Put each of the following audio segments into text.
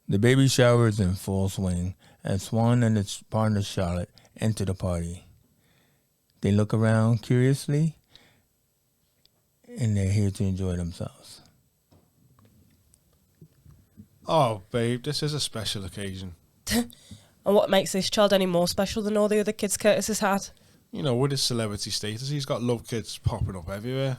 The baby shower is in full swing as Swan and his partner Charlotte enter the party. They look around curiously, and they're here to enjoy themselves. Oh, babe, this is a special occasion. And what makes this child any more special than all the other kids Curtis has had? You know, with his celebrity status, he's got love kids popping up everywhere.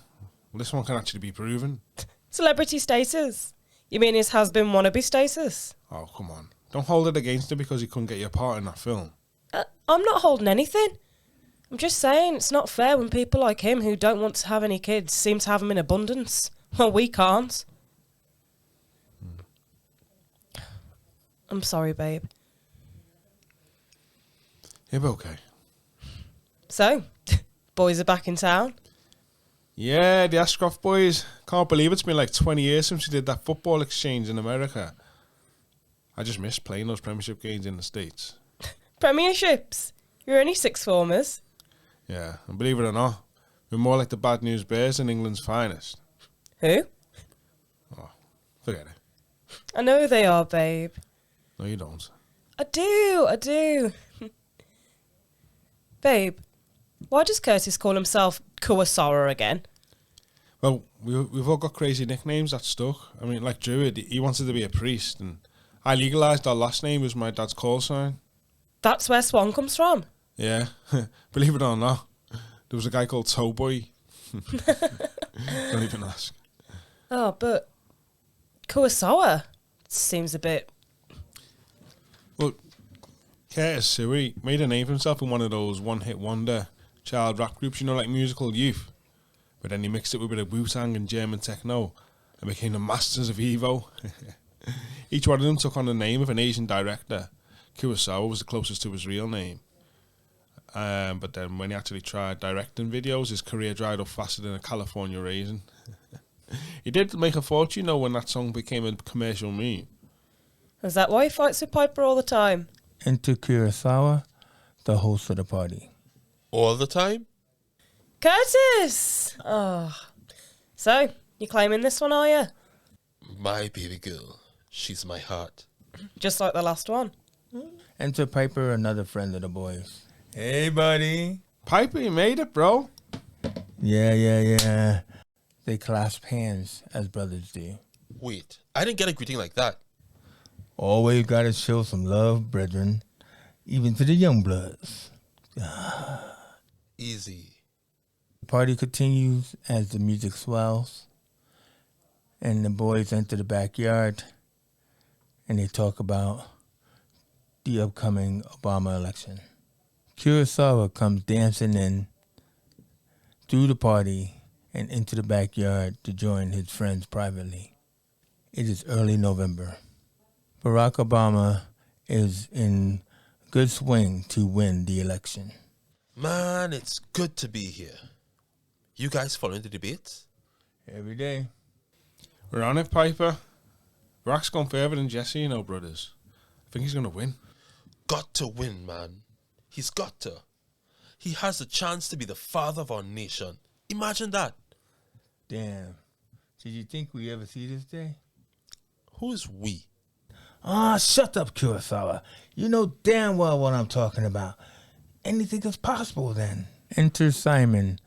Well, this one can actually be proven. Celebrity status? You mean his has-been wannabe status? Oh, come on. Don't hold it against him because he couldn't get your part in that film. I'm not holding anything. I'm just saying it's not fair when people like him who don't want to have any kids seem to have them in abundance. Well, we can't. I'm sorry, babe. He'll be okay. So, boys are back in town? Yeah, the Ashcroft boys. Can't believe it's been like 20 years since we did that football exchange in America. I just miss playing those Premiership games in the States. Premierships? You're only sixth formers. Yeah, and believe it or not, we're more like the Bad News Bears in England's finest. Who? Oh, forget it. I know who they are, babe. No, you don't. I do. Babe, why does Curtis call himself Kuwasawa again? Well, we've all got crazy nicknames that stuck. I mean, like Druid, he wanted to be a priest, and I legalised our last name as my dad's call sign. That's where Swan comes from. Yeah, believe it or not, there was a guy called Towboy. Don't even ask. Oh, but Kuwasawa seems a bit... Well, Curtis Suey made a name for himself in one of those one-hit wonder child rap groups, you know, like Musical Youth. But then he mixed it with a bit of Wu-Tang and German techno and became the masters of Evo. Each one of them took on the name of an Asian director. Kurosawa was the closest to his real name. But then when he actually tried directing videos, his career dried up faster than a California raisin. He did make a fortune, though, when that song became a commercial meme. Is that why he fights with Piper all the time? Enter Kurosawa, the host of the party. All the time? Curtis! Oh. So, you claiming this one, are you? My baby girl. She's my heart. Just like the last one. Enter Piper, another friend of the boys. Hey, buddy. Piper, you made it, bro. Yeah. They clasp hands, as brothers do. Wait, I didn't get a greeting like that. Always gotta show some love, brethren, even to the young bloods. Easy. The party continues as the music swells, and the boys enter the backyard, and they talk about the upcoming Obama election. Kurosawa comes dancing in through the party and into the backyard to join his friends privately. It is early November. Barack Obama is in good swing to win the election. Man, it's good to be here. You guys following the debates? Every day. We're on it, Piper. Barack's gone further than Jesse, you know, brothers. I think he's going to win. Got to win, man. He's got to. He has the chance to be the father of our nation. Imagine that. Damn. Did you think we ever see this day? Who is we? Shut up, Kurosawa. You know damn well what I'm talking about. Anything is possible then. Enter Simon,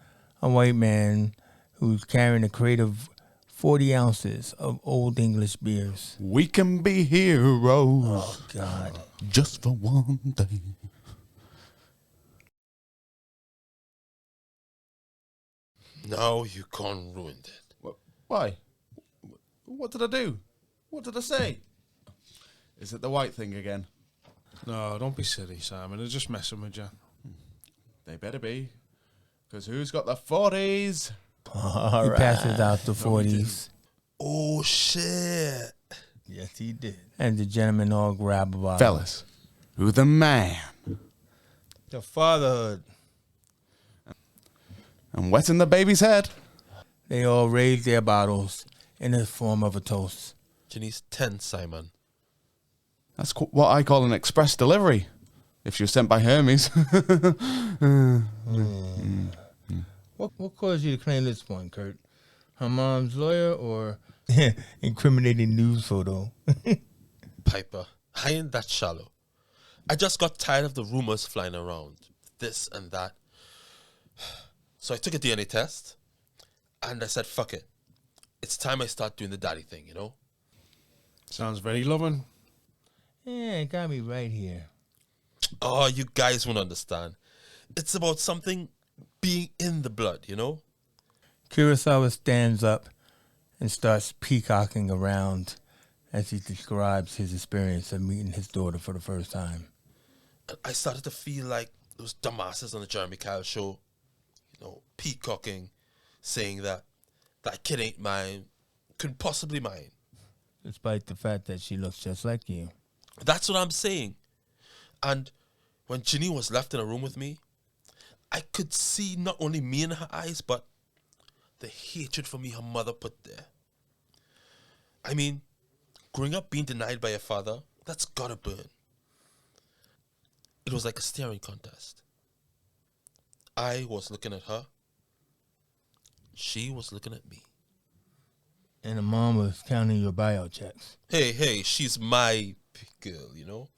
a white man who's carrying a crate of 40 ounces of Old English beers. We can be heroes. Oh, God. Just for one day. Now you can't ruin it. Why? What did I do? What did I say? Is it the white thing again? No, don't be silly, Simon. They're just messing with you. They better be. Because who's got the 40s? He passes out the 40s. Oh, shit. Yes, he did. And the gentlemen all grab a bottle. Fellas, who the man? The fatherhood. And wetting the baby's head. They all raise their bottles in the form of a toast. Janice 10, Simon. That's what I call an express delivery. If she was sent by Hermes. What caused you to claim this one, Kurt? Her mom's lawyer or incriminating news photo? Piper, I ain't that shallow. I just got tired of the rumors flying around, this and that. So I took a DNA test, and I said, fuck it. It's time I start doing the daddy thing, you know? Sounds very loving. Yeah, it got me right here. Oh, you guys won't understand. It's about something being in the blood, you know? Kurosawa stands up and starts peacocking around as he describes his experience of meeting his daughter for the first time. And I started to feel like those dumbasses on the Jeremy Kyle show, you know, peacocking, saying that that kid ain't mine, couldn't possibly mine. Despite the fact that she looks just like you. That's what I'm saying. And when Ginny was left in a room with me, I could see not only me in her eyes, but the hatred for me her mother put there. I mean, growing up being denied by a father, that's gotta burn. It was like a staring contest. I was looking at her. She was looking at me. And the mom was counting your buyout checks. Hey, she's my girl, you know?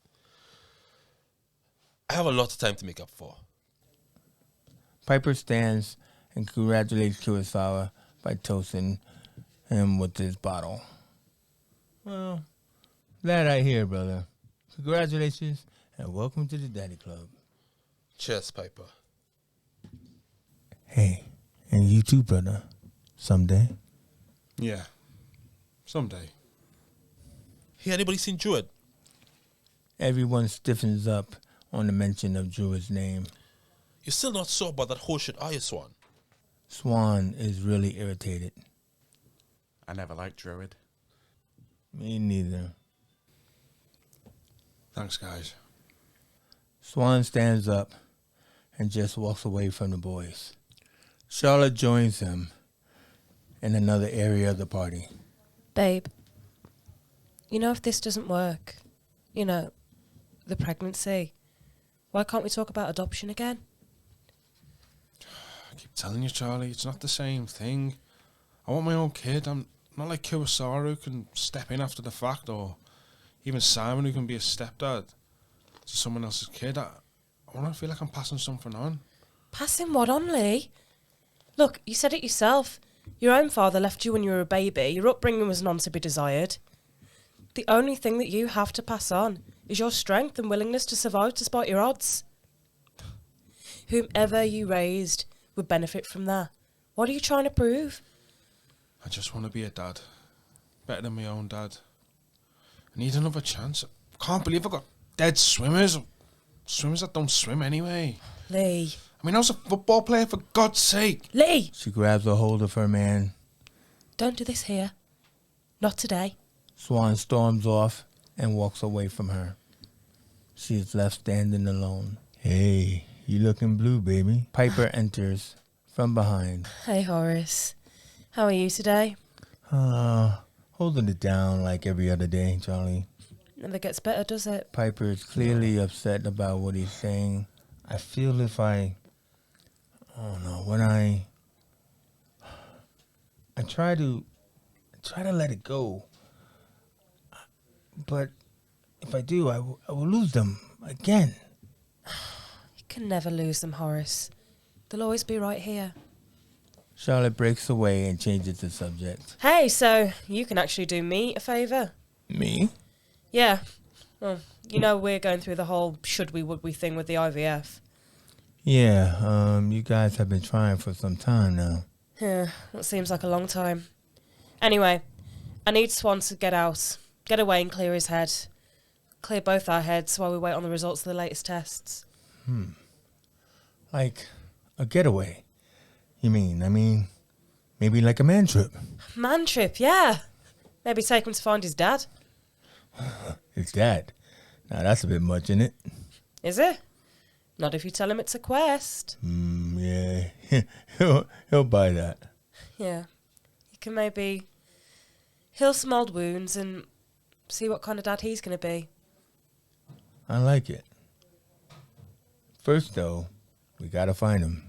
I have a lot of time to make up for. Piper stands and congratulates Kurosawa by toasting him with his bottle. Well, that I hear, brother. Congratulations and welcome to the Daddy Club. Cheers, Piper. Hey, and you too, brother. Someday. Yeah. Someday. Hey, anybody seen Druid? Everyone stiffens up on the mention of Druid's name. You're still not sure about that whole shit, are you, Swan? Swan is really irritated. I never liked Druid. Me neither. Thanks, guys. Swan stands up and just walks away from the boys. Charlotte joins him in another area of the party. Babe, you know, if this doesn't work, you know, the pregnancy, why can't we talk about adoption again? I keep telling you, Charlie, it's not the same thing. I want my own kid. I'm not like Kurosawa who can step in after the fact, or even Simon who can be a stepdad to someone else's kid. I want to feel like I'm passing something on. Passing what on, Lee? Look, you said it yourself. Your own father left you when you were a baby. Your upbringing was none to be desired. The only thing that you have to pass on is your strength and willingness to survive despite your odds. Whomever you raised would benefit from that. What are you trying to prove? I just want to be a dad. Better than my own dad. I need another chance. I can't believe I got dead swimmers. Swimmers that don't swim anyway. Lee. I mean, I was a football player, for God's sake. Lee! She grabs a hold of her man. Don't do this here. Not today. Swan storms off and walks away from her. She is left standing alone. Hey, you looking blue, baby. Piper enters from behind. Hey, Horace. How are you today? Holding it down like every other day, Charlie. Never gets better, does it? Piper is clearly upset about what he's saying. I feel if I don't know, when I try to let it go, but if I do, I will lose them again. You can never lose them, Horace. They'll always be right here. Charlotte breaks away and changes the subject. Hey, so you can actually do me a favour? Me? Yeah. Well, you know we're going through the whole should we, would we thing with the IVF. Yeah, you guys have been trying for some time now. Yeah, that seems like a long time. Anyway, I need Swan to get out, get away and clear his head. Clear both our heads while we wait on the results of the latest tests. Like a getaway. You mean? I mean, maybe like a man trip. Man trip, yeah. Maybe take him to find his dad. His dad. Now that's a bit much, isn't it? Is it? Not if you tell him it's a quest. Yeah. He'll buy that. Yeah. You can maybe heal some old wounds and see what kind of dad he's going to be. I like it. First, though, we gotta find him.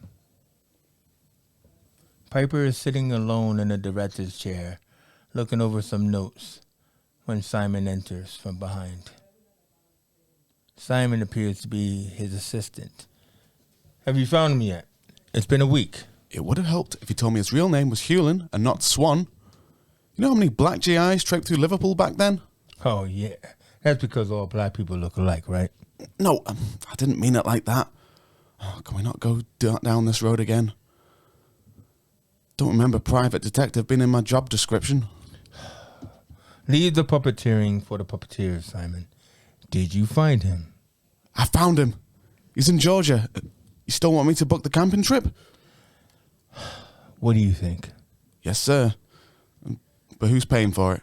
Piper is sitting alone in the director's chair, looking over some notes when Simon enters from behind. Simon appears to be his assistant. Have you found him yet? It's been a week. It would have helped if he told me his real name was Hewlin and not Swan. You know how many black GIs traipsed through Liverpool back then? Oh, yeah. That's because all black people look alike, right? No, I didn't mean it like that. Oh, can we not go down this road again? Don't remember private detective being in my job description. Leave the puppeteering for the puppeteers, Simon. Did you find him? I found him. He's in Georgia. You still want me to book the camping trip? What do you think? Yes, sir. But who's paying for it?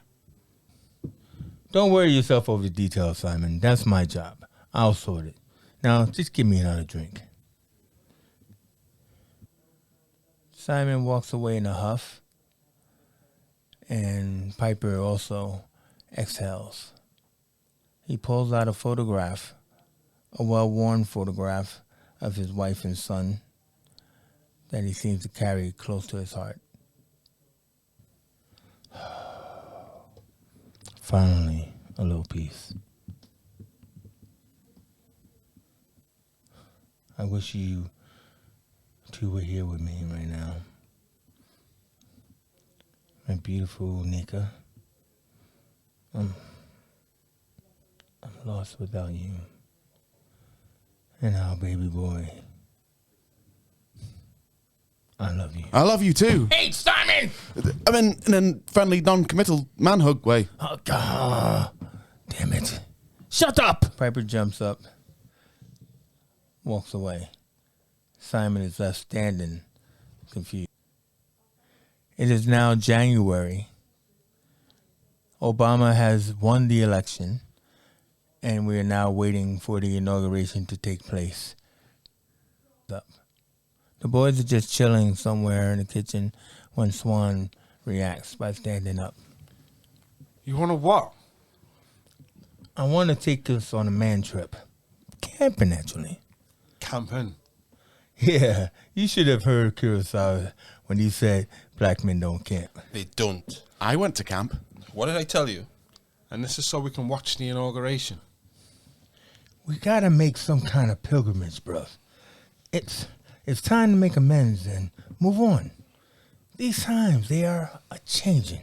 Don't worry yourself over the details, Simon. That's my job. I'll sort it. Now, just give me another drink. Simon walks away in a huff, and Piper also exhales. He pulls out a photograph, a well-worn photograph of his wife and son that he seems to carry close to his heart. Finally, a little peace. I wish you two were here with me right now. My beautiful Nika. I'm lost without you. And our baby boy. I love you. I love you too. Hey, Simon! I mean, in a friendly, non-committal man-hug way. Oh, God. Damn it. Shut up! Piper jumps up, walks away. Simon is left standing, confused. It is now January. Obama has won the election, and we are now waiting for the inauguration to take place. The boys are just chilling somewhere in the kitchen when Swan reacts by standing up. You want to what? I want to take us on a man trip. Camping, actually. Camping. Yeah, you should have heard Kurosawa when he said black men don't camp. They don't. I went to camp. What did I tell you? And this is so we can watch the inauguration. We gotta make some kind of pilgrimage, bruv. It's time to make amends and move on. These times, they are a-changing.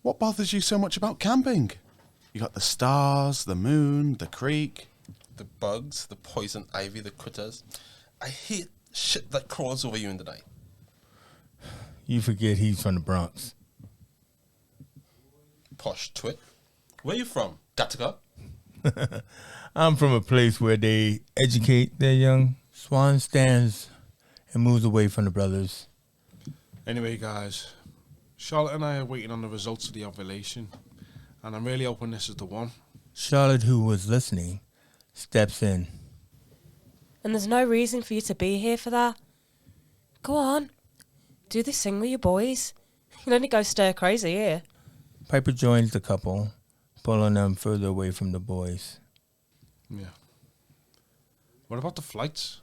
What bothers you so much about camping? You got the stars, the moon, the creek. The bugs, the poison ivy, the critters. I hate shit that crawls over you in the night. You forget he's from the Bronx. Posh twit. Where you from? Gattaca? I'm from a place where they educate their young. Swan stands and moves away from the brothers. Anyway, guys, Charlotte and I are waiting on the results of the ovulation, and I'm really hoping this is the one. Charlotte, who was listening, steps in. And there's no reason for you to be here for that. Go on. Do this thing with your boys. You'll only go stir crazy here. Piper joins the couple, pulling them further away from the boys. Yeah. What about the flights?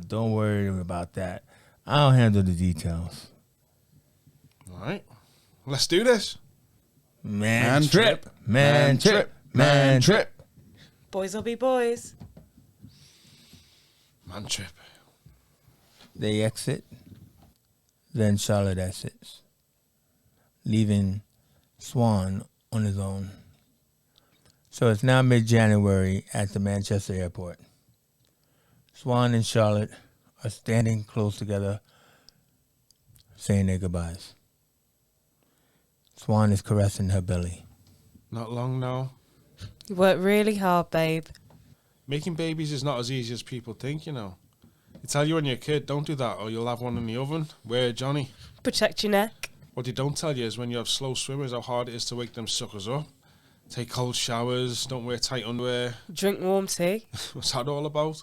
Don't worry about that. I'll handle the details. All right. Let's do this. Man trip. Man trip. Man trip. Boys will be boys. Man trip. They exit. Then Charlotte exits, leaving Swan on his own. So it's now mid-January at the Manchester airport. Swan and Charlotte are standing close together, saying their goodbyes. Swan is caressing her belly. Not long now. You work really hard, babe. Making babies is not as easy as people think, you know. They tell you when you're a kid, don't do that or you'll have one in the oven. Where, Johnny? Protect your neck. What they don't tell you is when you have slow swimmers, how hard it is to wake them suckers up. Take cold showers, don't wear tight underwear. Drink warm tea. What's that all about?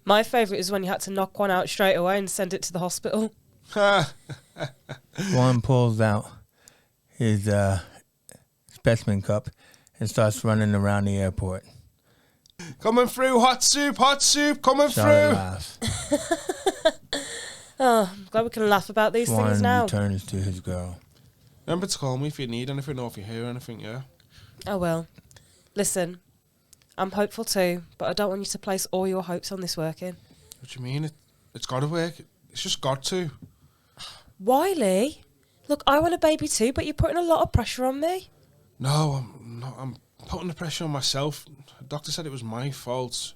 My favourite is when you had to knock one out straight away and send it to the hospital. Swan pulls out his specimen cup and starts running around the airport. Coming through, hot soup, coming Charlotte through. laughs. Oh, I'm glad we can laugh about these things Swan now. returns to his girl. Remember to call me if you need anything or if you hear anything, yeah? I will. Listen, I'm hopeful too, but I don't want you to place all your hopes on this working. What do you mean? It's got to work. It's just got to. Why, Lee? Look, I want a baby too, but you're putting a lot of pressure on me. No, I'm not. I'm putting the pressure on myself. The doctor said it was my fault.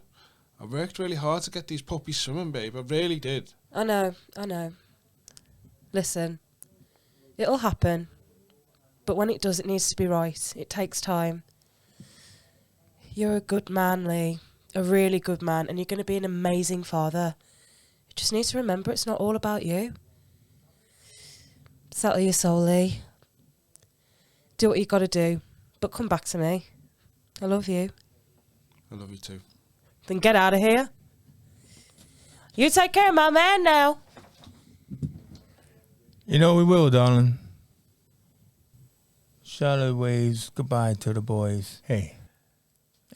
I worked really hard to get these puppies swimming, babe. I really did. I know. Listen, it'll happen. But when it does, it needs to be right. It takes time. You're a good man, Lee. A really good man. And you're going to be an amazing father. You just need to remember it's not all about you. Settle your soul, Lee. Do what you got to do. But come back to me. I love you. I love you too. Then get out of here. You take care of my man now. You know we will, darling. Charlotte waves goodbye to the boys. Hey.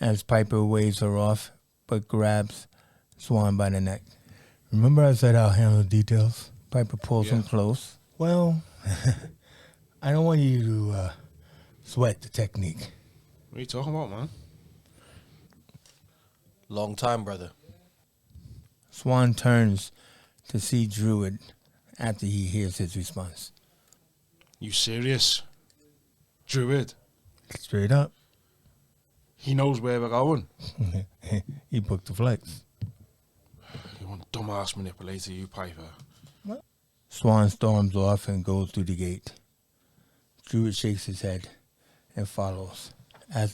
As Piper waves her off, but grabs Swan by the neck. Remember I said I'll handle the details? Piper pulls him close. Well, I don't want you to sweat the technique. What are you talking about, man? Long time, brother. Swan turns to see Druid after he hears his response. You serious? Druid? Straight up. He knows where we're going. He booked the flights. You want dumbass manipulator, you Piper. Swan storms off and goes through the gate. Druid shakes his head and follows. I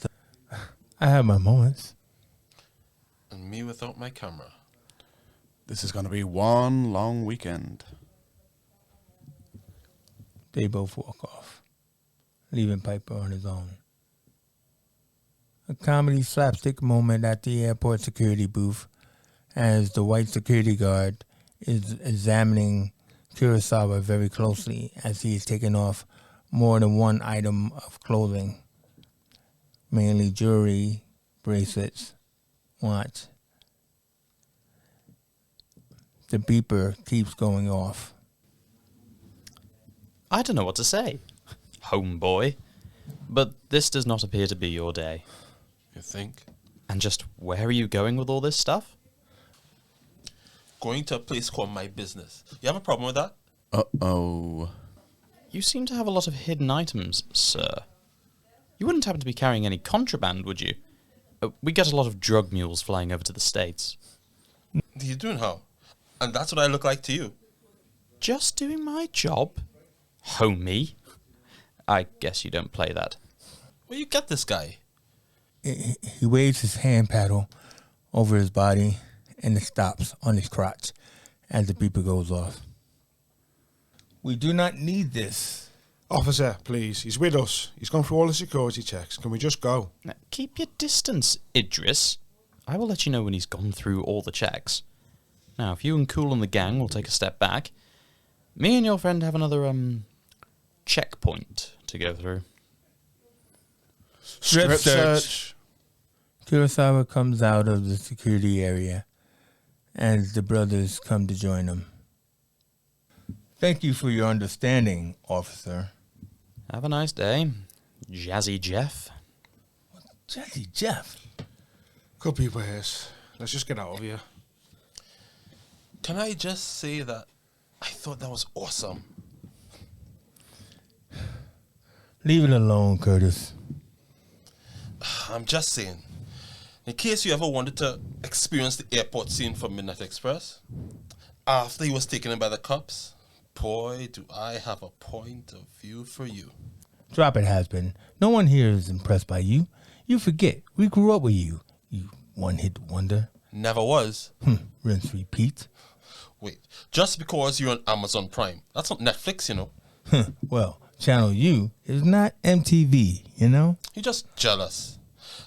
have my moments. And me without my camera. This is going to be one long weekend. They both walk off, leaving Piper on his own. A comedy slapstick moment at the airport security booth as the white security guard is examining Kurosawa very closely as he is taking off more than one item of clothing, mainly jewelry, bracelets, watch. The beeper keeps going off. I don't know what to say, homeboy, but this does not appear to be your day. You think? And just where are you going with all this stuff? Going to a place called My Business. You have a problem with that? Uh-oh. You seem to have a lot of hidden items, sir. You wouldn't happen to be carrying any contraband, would you? We get a lot of drug mules flying over to the States. You doing how? And that's what I look like to you. Just doing my job? Homie? I guess you don't play that. Where you get this guy? He waves his hand paddle over his body and it stops on his crotch as the beeper goes off. We do not need this. Officer, please. He's with us. He's gone through all the security checks. Can we just go? Now, keep your distance, Idris. I will let you know when he's gone through all the checks. Now, if you and Cool and the gang will take a step back, me and your friend have another, checkpoint to go through. Strip search. Kurosawa comes out of the security area as the brothers come to join him. Thank you for your understanding, officer. Have a nice day, Jazzy Jeff. Jazzy Jeff? Could be worse. Let's just get out of here. Can I just say that I thought that was awesome? Leave it alone, Curtis. I'm just saying. In case you ever wanted to experience the airport scene from Midnight Express, after he was taken in by the cops, boy, do I have a point of view for you. Drop it, Has-Been. No one here is impressed by you. You forget, we grew up with you, you one-hit wonder. Never was. Rinse, repeat. Wait, just because you're on Amazon Prime, that's not Netflix, you know. Well, Channel U is not MTV, you know? You're just jealous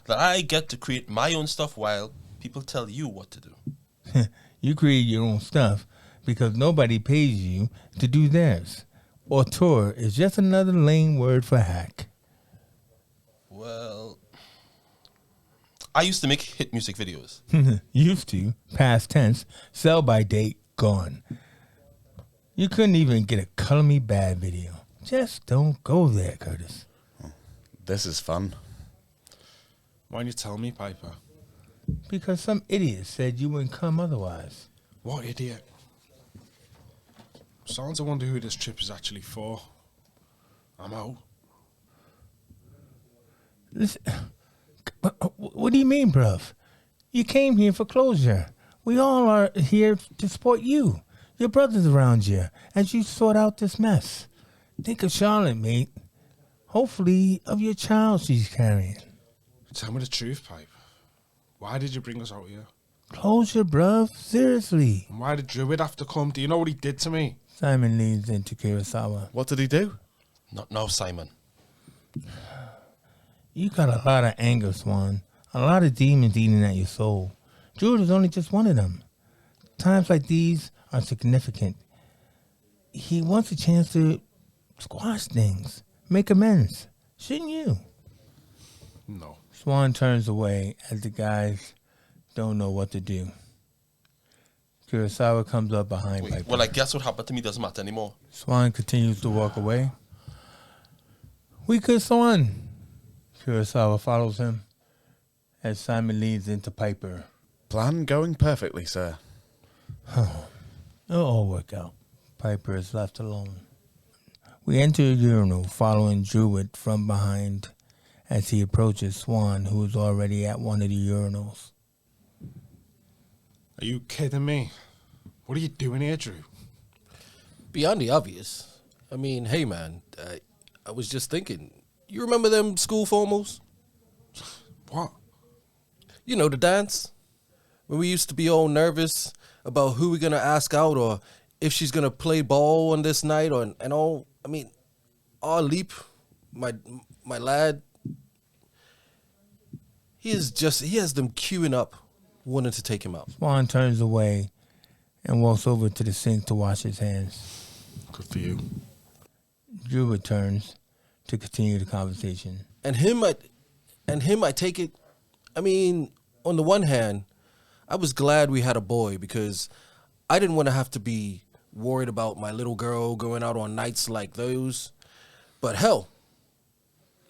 that I get to create my own stuff while people tell you what to do. You create your own stuff because nobody pays you to do theirs. Auteur is just another lame word for hack. Well, I used to make hit music videos. Used to, past tense, sell by date, gone. You couldn't even get a Color Me Bad video. Just don't go there, Curtis. This is fun. Why didn't you tell me, Piper? Because some idiot said you wouldn't come otherwise. What idiot? I'm starting to wonder who this trip is actually for. I'm out. Listen, what do you mean, bruv? You came here for closure. We all are here to support you. Your brother's around you as you sort out this mess. Think of Charlotte, mate. Hopefully of your child she's carrying. Tell me the truth, Pipe. Why did you bring us out here? Closure, bruv. Seriously. And why did Druid have to come? Do you know what he did to me? Simon leans into Kurosawa. What did he do? Not now, Simon. You got a lot of anger, Swan. A lot of demons eating at your soul. Druid is only just one of them. Times like these are significant. He wants a chance to squash things, make amends. Shouldn't you? No. Swan turns away as the guys don't know what to do. Kurosawa comes up behind Piper. Well, I guess what happened to me doesn't matter anymore. Swan continues to walk away. We could, Swan. Kurosawa follows him as Simon leads into Piper. Plan going perfectly, sir. It'll all work out. Piper is left alone. We enter a urinal following Druid from behind as he approaches Swan, who is already at one of the urinals. Are you kidding me? What are you doing here, Drew? Beyond the obvious. I mean, hey man, I was just thinking. You remember them school formals? What? You know, the dance? When we used to be all nervous about who we're gonna ask out or if she's gonna play ball on this night or and all. I mean, our Leap, my lad, he has them queuing up, wanting to take him out. Swan turns away and walks over to the sink to wash his hands. Good for you. Druid turns to continue the conversation. And him, I take it. I mean, on the one hand, I was glad we had a boy because I didn't want to have to be worried about my little girl going out on nights like those. But hell,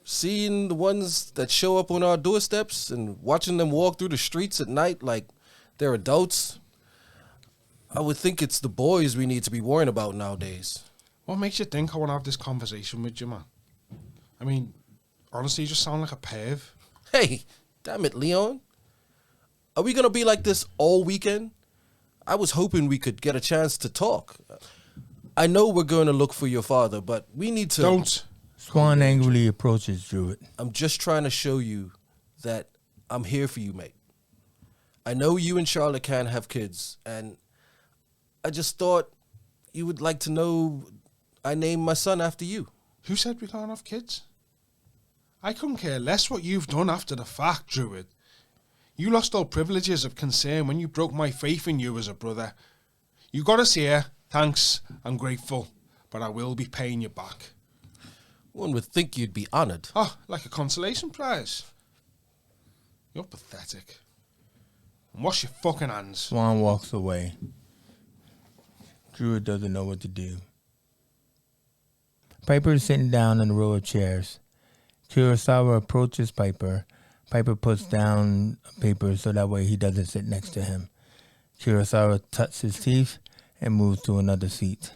seeing the ones that show up on our doorsteps and watching them walk through the streets at night like they're adults, I would think it's the boys we need to be worrying about nowadays. What makes you think I want to have this conversation with you, man? I mean, honestly, you just sound like a perv. Hey, damn it, Leon. Are we going to be like this all weekend? I was hoping we could get a chance to talk. I know we're going to look for your father, but we need to... Don't. Swan angrily approaches Druid. I'm just trying to show you that I'm here for you, mate. I know you and Charlotte can't have kids, and I just thought you would like to know I named my son after you. Who said we can't have kids? I couldn't care less what you've done after the fact, Druid. You lost all privileges of concern when you broke my faith in you as a brother. You got us here. Thanks. I'm grateful. But I will be paying you back. One would think you'd be honored. Oh, like a consolation prize. You're pathetic. And wash your fucking hands. Swan walks away. Druid doesn't know what to do. Piper is sitting down in a row of chairs. Kurosawa approaches Piper. Piper puts down a paper so that way he doesn't sit next to him. Kurosawa tucks his teeth and moves to another seat.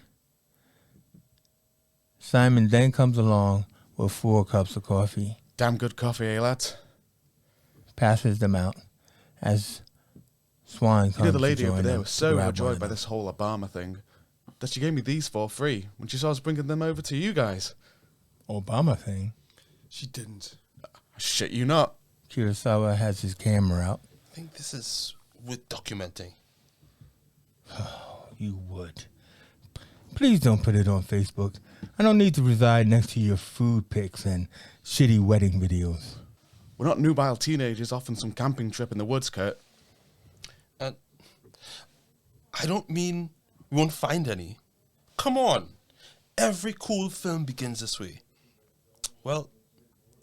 Simon then comes along with 4 cups of coffee, Damn good coffee, eh, lads? passes them out as Swan You comes know, the to lady join over there them was to so grab one overjoyed of by them. this whole Obama thing that she gave me these for free when she saw us bringing them over to you guys. Obama thing. She didn't. Shit, you not. Kurosawa has his camera out. I think this is with documenting. You would. Please don't put it on Facebook. I don't need to reside next to your food pics and shitty wedding videos. We're not nubile teenagers off on some camping trip in the woods, Kurt. And I don't mean we won't find any. Come on. Every cool film begins this way. Well,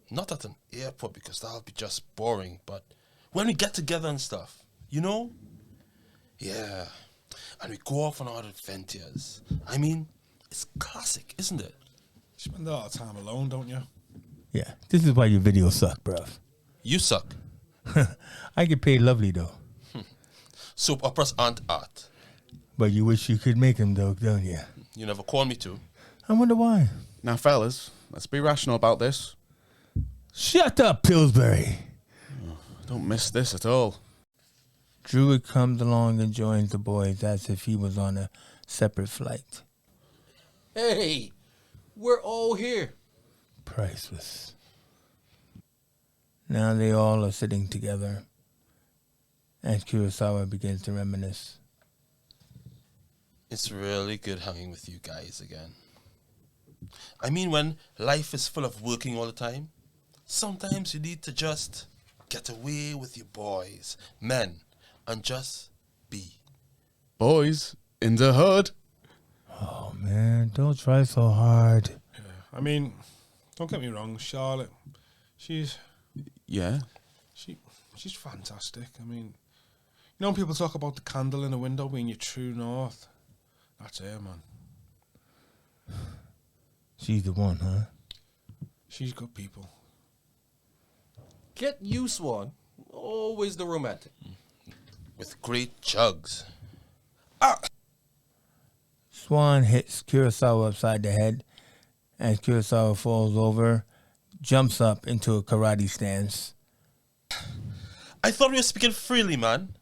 not at an airport because that'll be just boring, but when we get together and stuff, you know? Yeah. And we go off on our adventures. I mean, it's classic, isn't it? You spend a lot of time alone, don't you? Yeah, this is why your videos suck, bruv. You suck. I get paid lovely, though. Soap operas aren't art. But you wish you could make them, though, don't you? You never called me to. I wonder why. Now, fellas, let's be rational about this. Shut up, Pillsbury. I don't miss this at all. Druid comes along and joins the boys as if he was on a separate flight. Hey, we're all here. Priceless. Now they all are sitting together, and Kurosawa begins to reminisce. It's really good hanging with you guys again. I mean, when life is full of working all the time, sometimes you need to just get away with your boys, men, and just be. Boys in the hood. Oh, man, don't try so hard. I mean, don't get me wrong, Charlotte. She's Yeah. she's fantastic. I mean, you know when people talk about the candle in the window being your true north? That's her, man. She's the one, huh? She's good people. Get you, Swan. Always the romantic. With great jugs. Swan hits Kurosawa upside the head, and Kurosawa falls over, jumps up into a karate stance. I thought we were speaking freely, man.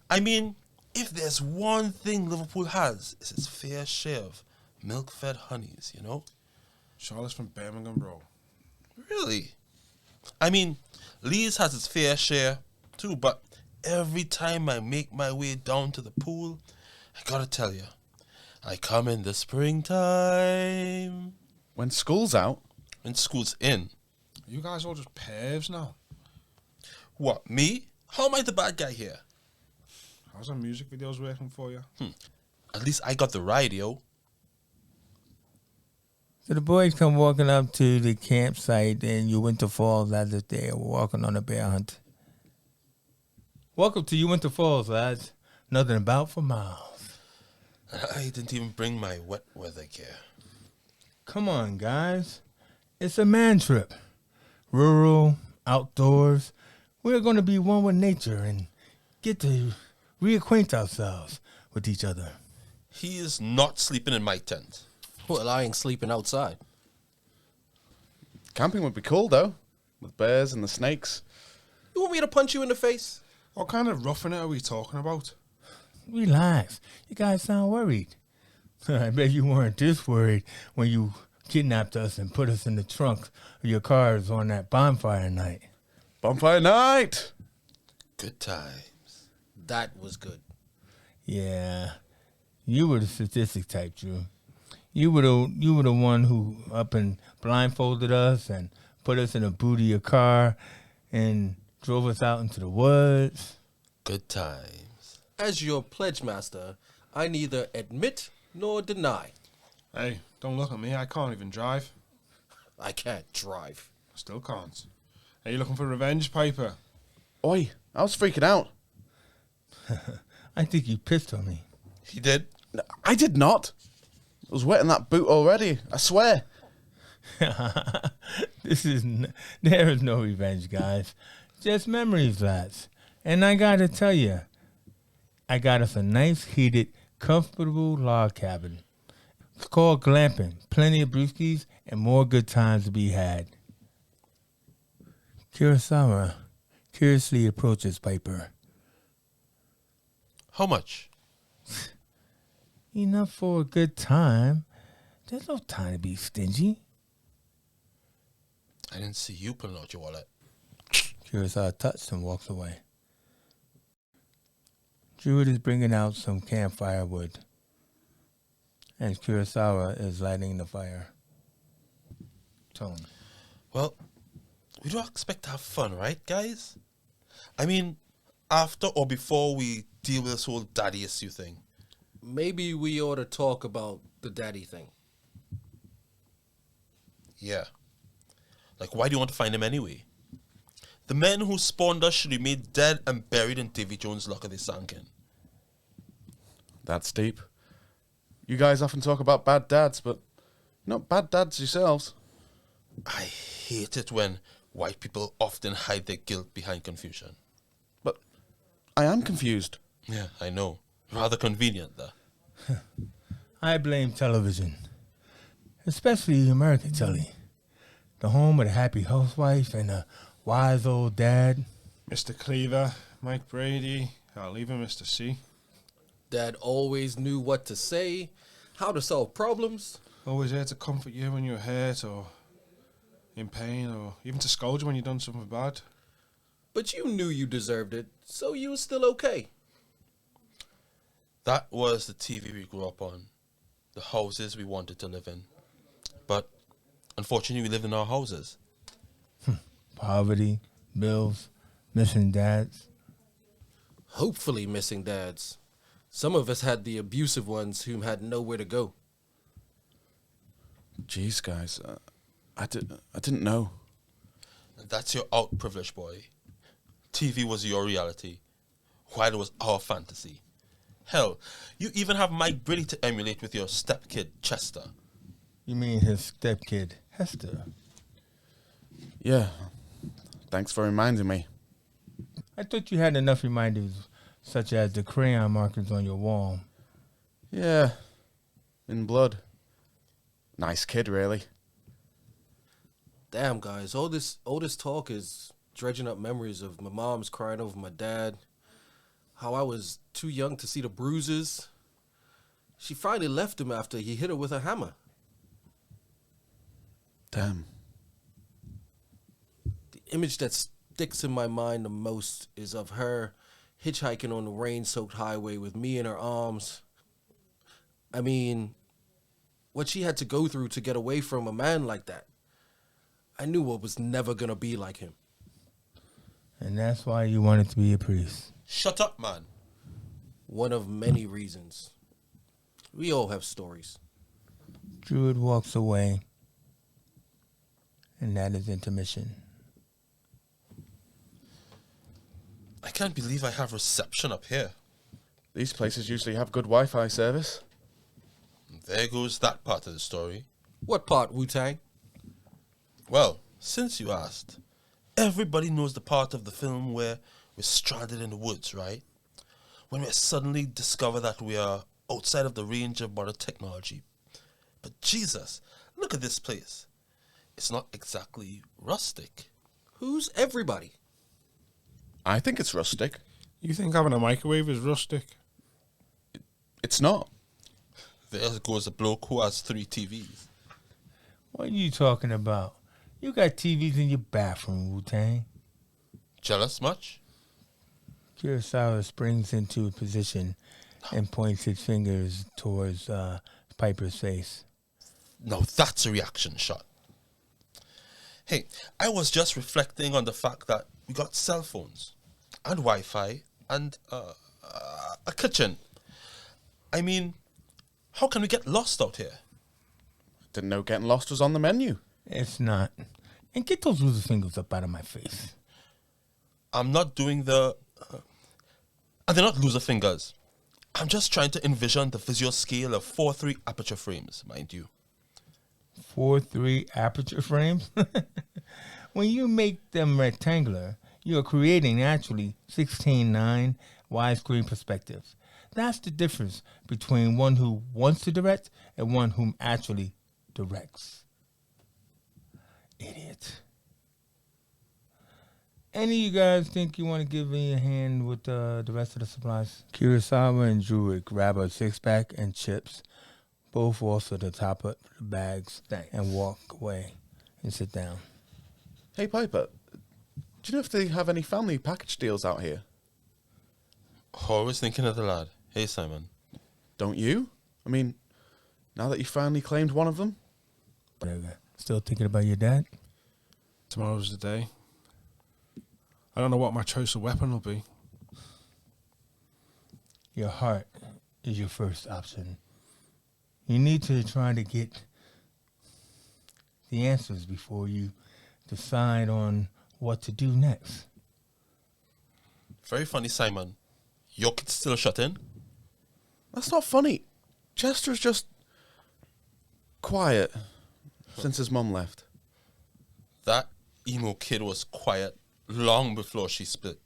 I mean, if there's one thing Liverpool has, it's its fair share of milk-fed honeys, you know? Charlotte's from Birmingham, bro. Really? I mean, Leeds has its fair share too, but every time I make my way down to the pool, I gotta tell you, I come in the springtime. When school's out. When school's in. You guys all just pervs now. What, me? How am I the bad guy here? How's our music videos working for you? At least I got the radio. So the boys come walking up to the campsite in Uinta Falls as if they were walking on a bear hunt. Welcome to Uinta Falls, lads. Nothing about for miles. I didn't even bring my wet weather gear. Come on, guys. It's a man trip. Rural, outdoors. We're going to be one with nature and get to reacquaint ourselves with each other. He is not sleeping in my tent. Well, I ain't sleeping outside. Camping would be cool, though. With bears and the snakes. You want me to punch you in the face? What kind of roughing it are we talking about? Relax. You guys sound worried. I bet you weren't this worried when you kidnapped us and put us in the trunk of your cars on that bonfire night. Bonfire night! Good times. That was good. Yeah. You were the statistic type, Drew. You were the one who up and blindfolded us and put us in a boot of your car and drove us out into the woods. Good times. As your pledge master, I neither admit nor deny. Hey, don't look at me. I can't even drive. I can't drive. I still can't. Are you looking for revenge, Piper? Oi, I was freaking out. I think you pissed on me. He did. No, I did not. I was wet in that boot already, I swear. There is no revenge, guys. Just memories, lads. And I gotta tell you, I got us a nice, heated, comfortable log cabin. It's called glamping. Plenty of brewskis and more good times to be had. Kurosawa curiously approaches Piper. How much? Enough for a good time. There's no time to be stingy. I didn't see you pulling out your wallet. Kurosawa touched and walks away. Druid is bringing out some campfire wood, and Kurosawa is lighting the fire. Tone. Well, we don't expect to have fun, right, guys? I mean, after or before we deal with this whole daddy issue thing. Maybe we ought to talk about the daddy thing. Yeah. Like, why do you want to find him anyway? The men who spawned us should be made dead and buried in Davy Jones' locker they sank in. That's deep. You guys often talk about bad dads, but you're not bad dads yourselves. I hate it when white people often hide their guilt behind confusion. I am confused. Yeah, I know. Rather convenient, though. I blame television, especially American telly. The home of the happy housewife and a wise old dad. Mr. Cleaver, Mike Brady, I'll leave him Mr. C. Dad always knew what to say, how to solve problems. Always there to comfort you when you're hurt or in pain, or even to scold you when you've done something bad. But you knew you deserved it, so you were still okay. That was the TV we grew up on, the houses we wanted to live in. But unfortunately, we lived in our houses. Poverty, bills, missing dads. Hopefully missing dads. Some of us had the abusive ones who had nowhere to go. Jeez, guys, I didn't know. And that's your out privilege, boy. TV was your reality, while it was our fantasy. Hell, you even have Mike Brady to emulate with your stepkid, Chester. You mean his stepkid, Hester? Yeah, thanks for reminding me. I thought you had enough reminders, such as the crayon markers on your wall. Yeah, in blood. Nice kid, really. Damn, guys, all this talk is dredging up memories of my mom's crying over my dad, how I was too young to see the bruises. She finally left him after he hit her with a hammer. Damn. The image that sticks in my mind the most is of her hitchhiking on the rain-soaked highway with me in her arms. I mean, what she had to go through to get away from a man like that. I knew it was never going to be like him. And that's why you wanted to be a priest. Shut up, man. One of many reasons. We all have stories. Druid walks away, and that is intermission. I can't believe I have reception up here. These places usually have good Wi-Fi service. There goes that part of the story. What part, Wu-Tang? Well, since you asked, everybody knows the part of the film where we're stranded in the woods, right? When we suddenly discover that we are outside of the range of modern technology. But Jesus, look at this place. It's not exactly rustic. Who's everybody? I think it's rustic. You think having a microwave is rustic? It's not. There goes a bloke who has 3 TVs. What are you talking about? You got TVs in your bathroom, Wu-Tang. Jealous much? Kurosawa springs into a position and points his fingers towards Piper's face. No, that's a reaction shot. Hey, I was just reflecting on the fact that we got cell phones and Wi-Fi and a kitchen. I mean, how can we get lost out here? Didn't know getting lost was on the menu. It's not. And get those loser fingers up out of my face. I'm not doing the... and they're not loser fingers. I'm just trying to envision the visual scale of 4:3 aperture frames, mind you. 4:3 aperture frames? When you make them rectangular, you are creating actually 16:9 widescreen perspectives. That's the difference between one who wants to direct and one whom actually directs. Idiot. Any of you guys think you want to give me a hand with the rest of the supplies? Kurosawa and Druid grab a 6-pack and chips, both also the top of the bags, and walk away and sit down. Hey, Piper, do you know if they have any family package deals out here? Always thinking of the lad. Hey, Simon. Don't you? I mean, now that you finally claimed one of them? Still thinking about your dad? Tomorrow's the day. I don't know what my choice of weapon will be. Your heart is your first option. You need to try to get the answers before you decide on what to do next. Very funny, Simon. Your kid's still shut in? That's not funny. Chester's just quiet since his mum left. That emo kid was quiet long before she split.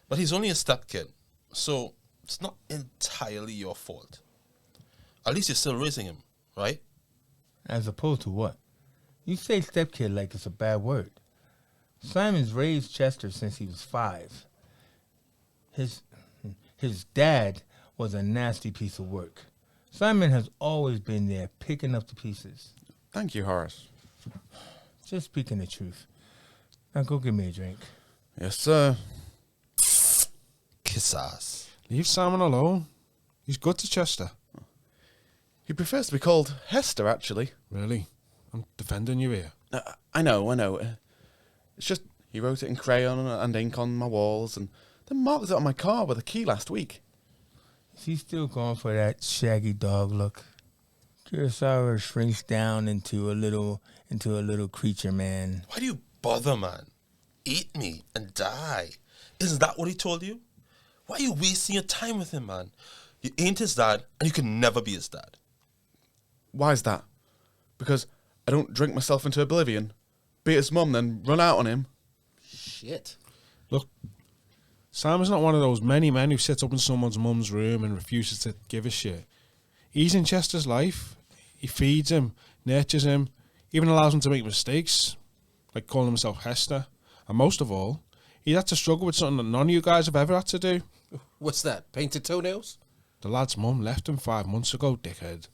But he's only a stepkid, so it's not entirely your fault. At least you're still raising him, right? As opposed to what? You say stepkid like it's a bad word. Simon's raised Chester since he was 5. His dad was a nasty piece of work. Simon has always been there picking up the pieces. Thank you, Horace. Just speaking the truth. Now go get me a drink. Yes, sir. Kiss ass. Leave Simon alone. He's good to Chester. He prefers to be called Hester, actually. Really? I'm defending you here. I know. It's just he wrote it in crayon and ink on my walls and then marked it on my car with a key last week. Is he still going for that shaggy dog look? Kurosawa shrinks down into a little creature man. Why do you bother, man? Eat me and die. Isn't that what he told you? Why are you wasting your time with him, man? You ain't his dad, and you can never be his dad. Why is that? Because I don't drink myself into oblivion, beat his mum, then run out on him. Shit. Look, Simon's not one of those many men who sits up in someone's mum's room and refuses to give a shit. He's in Chester's life. He feeds him, nurtures him, even allows him to make mistakes, like calling himself Hester. And most of all, he had to struggle with something that none of you guys have ever had to do. What's that? Painted toenails? The lad's mum left him 5 months ago, dickhead.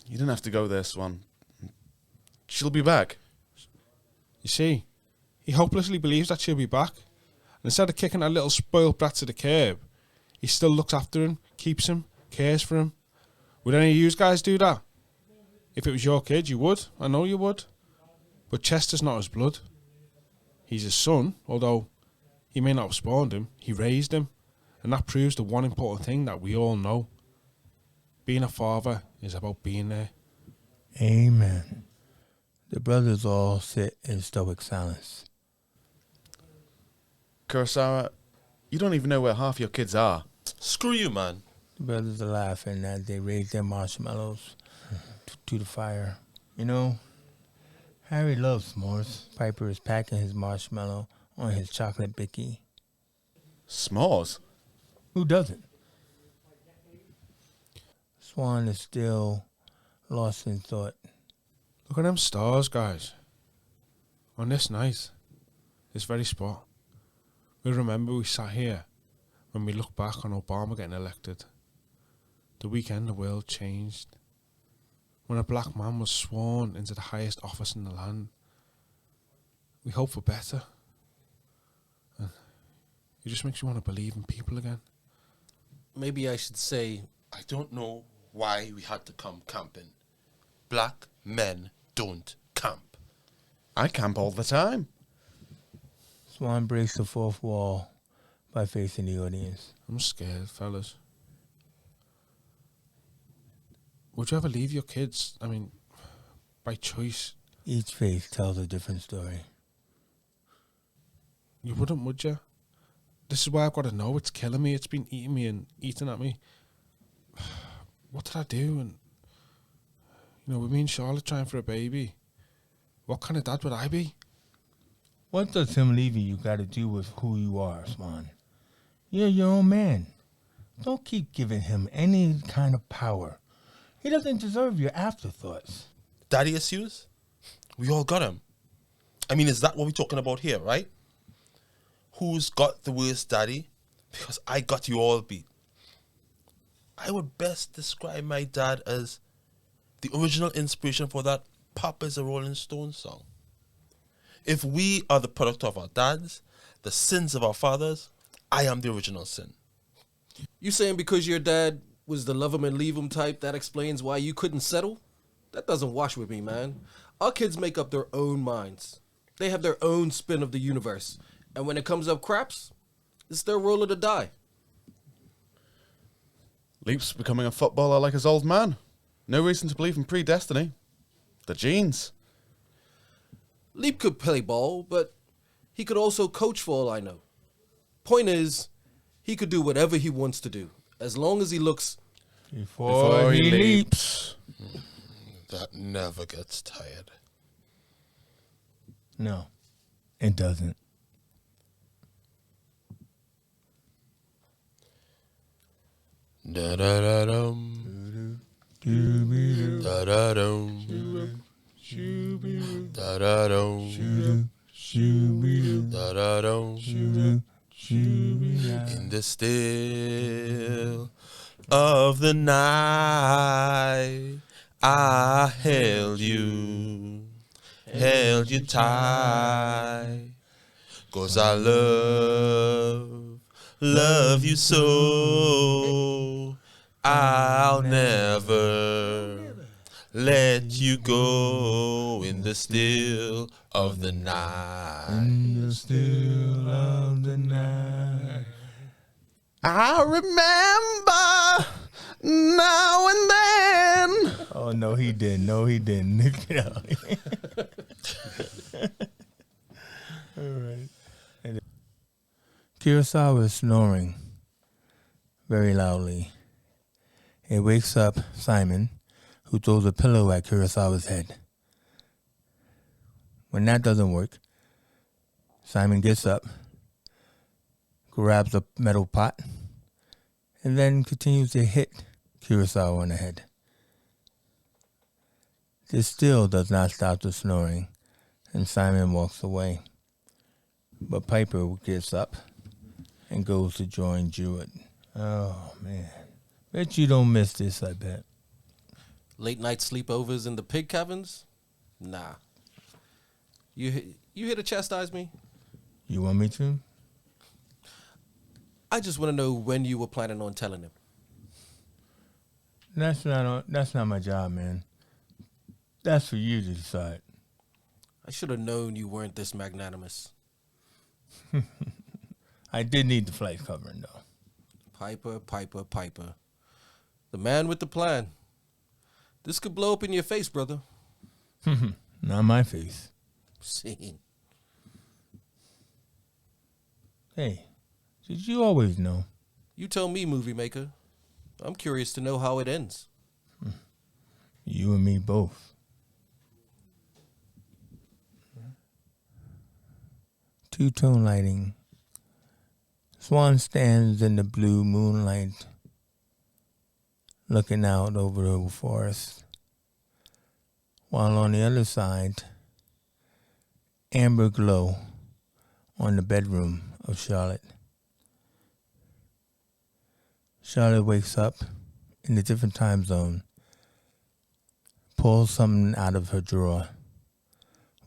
You didn't have to go there, Swan. She'll be back. You see, he hopelessly believes that she'll be back. And instead of kicking that little spoiled brat to the curb, he still looks after him, keeps him, cares for him. Would any of you guys do that? If it was your kid, you would. I know you would. But Chester's not his blood. He's his son, although he may not have spawned him. He raised him. And that proves the one important thing that we all know. Being a father is about being there. Amen. The brothers all sit in stoic silence. Kurosawa, you don't even know where half your kids are. Screw you, man. The brothers are laughing as they raise their marshmallows to the fire. You know, Harry loves s'mores. Piper is packing his marshmallow on his chocolate bicky. S'mores? Who doesn't? Swan is still lost in thought. Look at them stars, guys. On this night, this very spot, we remember we sat here when we look back on Obama getting elected. The weekend the world changed. When a black man was sworn into the highest office in the land. We hope for better. And it just makes you want to believe in people again. Maybe I should say, I don't know why we had to come camping. Black men don't camp. I camp all the time. Swan breaks the fourth wall by facing the audience. I'm scared, fellas. Would you ever leave your kids, by choice? Each face tells a different story. You wouldn't, would you? This is why I've got to know. It's killing me. It's been eating me and eating at me. What did I do? And, with me and Charlotte trying for a baby, what kind of dad would I be? What does him leaving you got to do with who you are, Swan? You're your own man. Don't keep giving him any kind of power. He doesn't deserve your afterthoughts. Daddy issues? We all got them. Is that what we're talking about here, right? Who's got the worst daddy? Because I got you all beat. I would best describe my dad as the original inspiration for that Pop is a Rolling Stone song. If we are the product of our dads, the sins of our fathers, I am the original sin. you saying because your dad was the love him and leave him type, that explains why you couldn't settle? That doesn't wash with me, man. Our kids make up their own minds. They have their own spin of the universe. And when it comes up craps, it's their roll of the die. Leap's becoming a footballer like his old man. No reason to believe in predestiny. The genes. Leap could play ball, but he could also coach for all I know. Point is, he could do whatever he wants to do, as long as he looks... Before he leaps. That never gets tired. No, it doesn't. Da da da dum. Da da dum. Da da dum. Da da dum. In the still of the night, I held you tight, 'cause I love you so. I'll never let you go in the still of the night. In the still of the night. I remember now and then. Oh, no, he didn't. No, he didn't. Get out. All right. Kurosawa is snoring very loudly. It wakes up Simon, who throws a pillow at Kurosawa's head. When that doesn't work, Simon gets up, grabs a metal pot, and then continues to hit Kurosawa on the head. This still does not stop the snoring, and Simon walks away. But Piper gets up and goes to join Jewett. Oh, man. Bet you don't miss this, I bet. Late night sleepovers in the pig caverns? Nah. You here to chastise me? You want me to? I just want to know when you were planning on telling him. That's not my job, man. That's for you to decide. I should have known you weren't this magnanimous. I did need the flight covering, though. Piper. The man with the plan. This could blow up in your face, brother. Not my face. Scene. Hey, did you always know? You tell me, movie maker. I'm curious to know how it ends. You and me both. Two-tone lighting. Swan stands in the blue moonlight, looking out over the forest, while on the other side, amber glow on the bedroom of Charlotte. Charlotte wakes up in a different time zone, pulls something out of her drawer,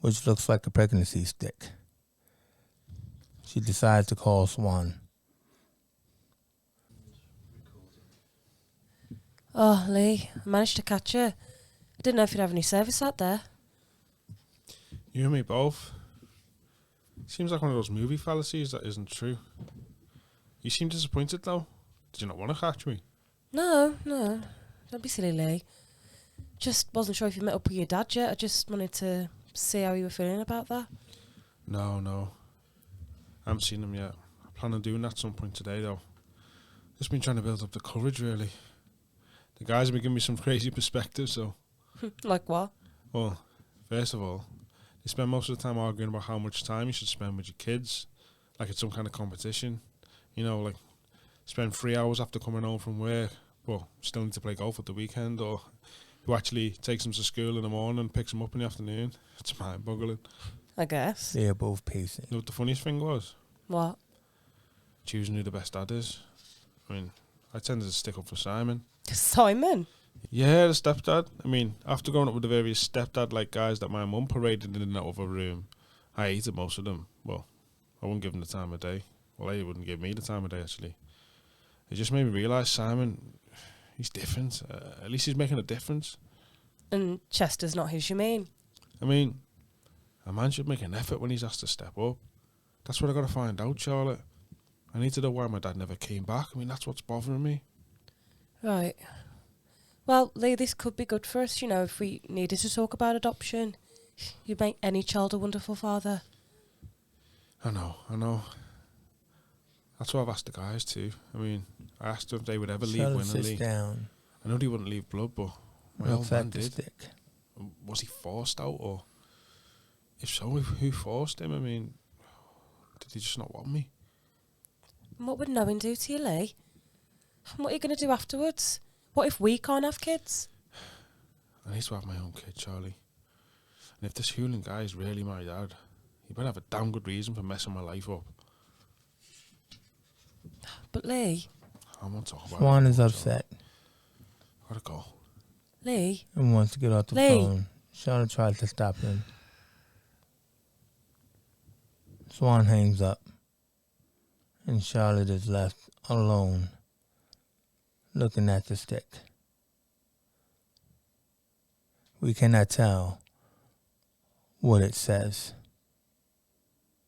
which looks like a pregnancy stick. She decides to call Swan. Oh, Lee, I managed to catch you. I didn't know if you'd have any service out there. You and me both. Seems like one of those movie fallacies that isn't true. You seem disappointed though. Did you not want to catch me? No. Don't be silly, Lee. Just wasn't sure if you met up with your dad yet. I just wanted to see how you were feeling about that. No. I haven't seen him yet. I plan on doing that at some point today though. Just been trying to build up the courage really. The guys have been giving me some crazy perspectives, so... Like what? Well, first of all, they spend most of the time arguing about how much time you should spend with your kids, like it's some kind of competition. You know, like, spend 3 hours after coming home from work, but still need to play golf at the weekend, or who actually takes them to school in the morning and picks them up in the afternoon. It's mind-boggling. I guess. They are both pacing. You know what the funniest thing was? What? Choosing who the best dad is. I mean, I tended to stick up for Simon. Simon? Yeah, the stepdad. I mean, after growing up with the various stepdad-like guys that my mum paraded in that other room, I hated most of them. Well, I wouldn't give them the time of day. Well, they wouldn't give me the time of day, actually. It just made me realise Simon, he's different. At least he's making a difference. And Chester's not his, you mean? I mean, a man should make an effort when he's asked to step up. That's what I got to find out, Charlotte. I need to know why my dad never came back. I mean, that's what's bothering me. Right. Well, Lee, this could be good for us, you know, if we needed to talk about adoption. You'd make any child a wonderful father. I know. That's what I've asked the guys too. I mean, I asked them if they would ever leave Charlotte sits willingly. down. I know they wouldn't leave blood, but my Looks old man at the did. stick. Was he forced out, or if so, who forced him? I mean, did he just not want me? And what would knowing do to you, Lee? What are you going to do afterwards? What if we can't have kids? I need to have my own kid, Charlie. And if this Hewlin guy is really my dad, he better have a damn good reason for messing my life up. But Lee, I won't talk about Swan it. is Charlie. upset Gotta go. Lee, and wants to get off the Lee. phone. Charlotte tries to stop him. Swan hangs up, and Charlotte is left alone, looking at the stick. We cannot tell what it says.